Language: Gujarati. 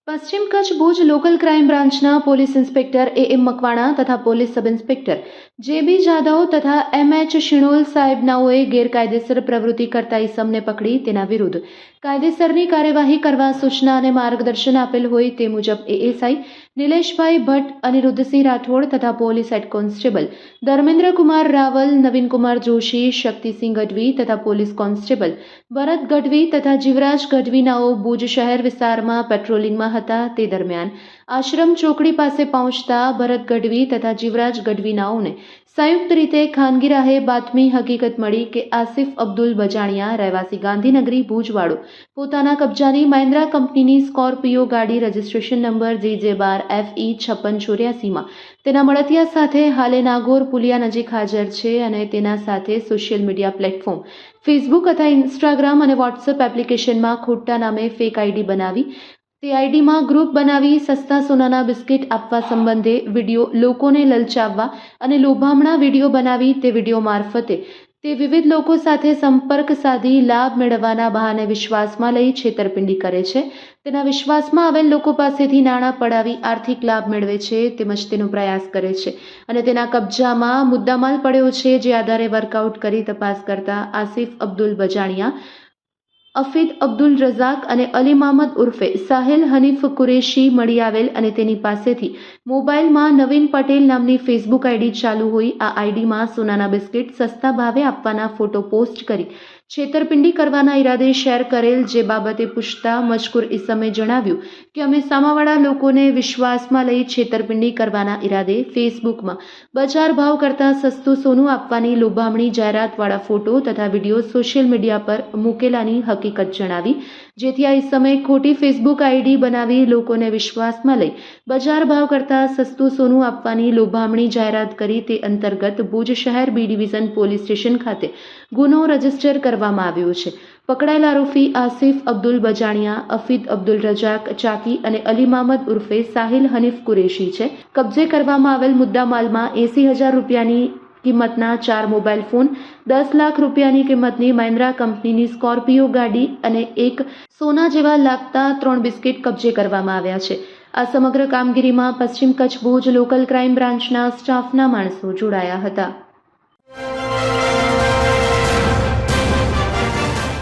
પશ્ચિમ કચ્છ ભુજ લોકલ ક્રાઇમ બ્રાન્ચના પોલીસ ઇન્સ્પેક્ટર એમ મકવાણા તથા પોલીસ સબ ઇન્સ્પેક્ટર જેબી જાદવ તથા એમએચ શિણોલ સાહેબનાઓએ ગેરકાયદેસર પ્રવૃત્તિ કરતા ઇસમને પકડી તેના વિરુદ્ધ કાયદેસરની કાર્યવાહી કરવા સૂચના અને માર્ગદર્શન આપેલ હોય તે મુજબ એએસઆઈ નિલેશભાઈ ભટ્ટ, અનિરુદ્ધસિંહ રાઠોડ તથા police head constable Dharmendrakumar Raval, Navinkumar Joshi, Shaktisinh Gadhvi તથા પોલીસ કોન્સ્ટેબલ ભરત ગઢવી તથા જીવરાજ ગઢવીનાઓ ભુજ શહેર વિસ્તારમાં પેટ્રોલિંગમાં હતા તે દરમિયાન આશ્રમ ચોકડી પાસે પહોંચતા ભરત ગઢવી તથા જીવરાજ ગઢવીનાઓને સંયુક્ત રીતે ખાનગી રાહે બાતમી હકીકત મળી કે આસિફ અબ્દુલ બજાણિયા રહેવાસી ગાંધીનગરી ભુજવાળો પોતાના કબજાની મહિન્દ્રા કંપનીની સ્કોર્પિયો ગાડી રજિસ્ટ્રેશન નંબર JJ12FE 5684માં તેના મળતિયા સાથે હાલે નાગોર પુલિયા નજીક હાજર છે અને તેના સાથે સોશિયલ મીડિયા પ્લેટફોર્મ ફેસબુક તથા ઇન્સ્ટાગ્રામ અને વોટ્સએપ એપ્લિકેશનમાં ખોટા નામે ફેક આઈડી બનાવી તે આઈડીમાં ગ્રુપ બનાવી સસ્તા સોનાના બિસ્કિટ આપવા સંબંધે વિડીયો લોકોને લલચાવવા અને લોભામણા વિડીયો બનાવી તે વિડીયો મારફતે તે વિવિધ લોકો સાથે સંપર્ક સાધી લાભ મેળવવાના બહાને વિશ્વાસમાં લઈ છેતરપિંડી કરે છે. તેના વિશ્વાસમાં આવેલ લોકો પાસેથી નાણાં પડાવી આર્થિક લાભ મેળવે છે તેમજ તેનો પ્રયાસ કરે છે અને તેના કબજામાં મુદ્દામાલ પડ્યો છે જે આધારે વર્કઆઉટ કરી તપાસ કરતા આસિફ અબ્દુલ બજાણિયા, અફીદ અબ્દુલ રઝાક અને અલી મહમદ ઉર્ફે સાહિલ હનીફ કુરેશી મળી આવેલ અને તેની પાસેથી મોબાઈલમાં નવીન પટેલ નામની ફેસબુક આઈડી ચાલુ હોય આ આઈડીમાં સોનાના બિસ્કિટ સસ્તા ભાવે આપવાના ફોટો પોસ્ટ કરી છેતરપિંડી કરવાના ઈરાદે શેર કરેલ જે બાબતે પૂછતા મજકૂર ઇસમે જણાવ્યું કે અમે સામાવાળા લોકોને વિશ્વાસમાં લઈ છેતરપિંડી કરવાના ઈરાદે ફેસબુકમાં બજાર ભાવ કરતાં સસ્તું સોનું આપવાની લોભામણી જાહેરાતવાળા ફોટો તથા વિડીયો સોશિયલ મીડિયા પર મૂકેલાની હકીકત જણાવી જેથી આ ઇસમે ખોટી ફેસબુક આઈડી બનાવી લોકોને વિશ્વાસમાં લઈ બજાર ભાવ કરતાં સસ્તું સોનું આપવાની લોભામણી જાહેરાત કરી તે અંતર્ગત ભુજ શહેર બી ડિવિઝન પોલીસ સ્ટેશન ખાતે ગુનો રજીસ્ટર કરવામાં આવ્યો છે. પકડાયેલ આરોપી આસિફ અબ્દુલ બજાણિયા, અફીદ અબ્દુલ રજાક ચાકી અને અલી મહમદ ઉર્ફે સાહિલ હનીફ કુરેશી છે. કબજે કરવામાં આવેલ મુદ્દામાલમાં 80,000 રૂપિયાની કિંમતના 4 મોબાઈલ ફોન, 10 લાખ રૂપિયાની કિંમતની મહિન્દ્રા કંપનીની સ્કોર્પિયો ગાડી અને એક સોના જેવા લાગતા 3 બિસ્કિટ કબજે કરવામાં આવ્યા છે. આ સમગ્ર કામગીરીમાં પશ્ચિમ કચ્છ ભુજ લોકલ ક્રાઇમ બ્રાન્ચના સ્ટાફના માણસો જોડાયા હતા.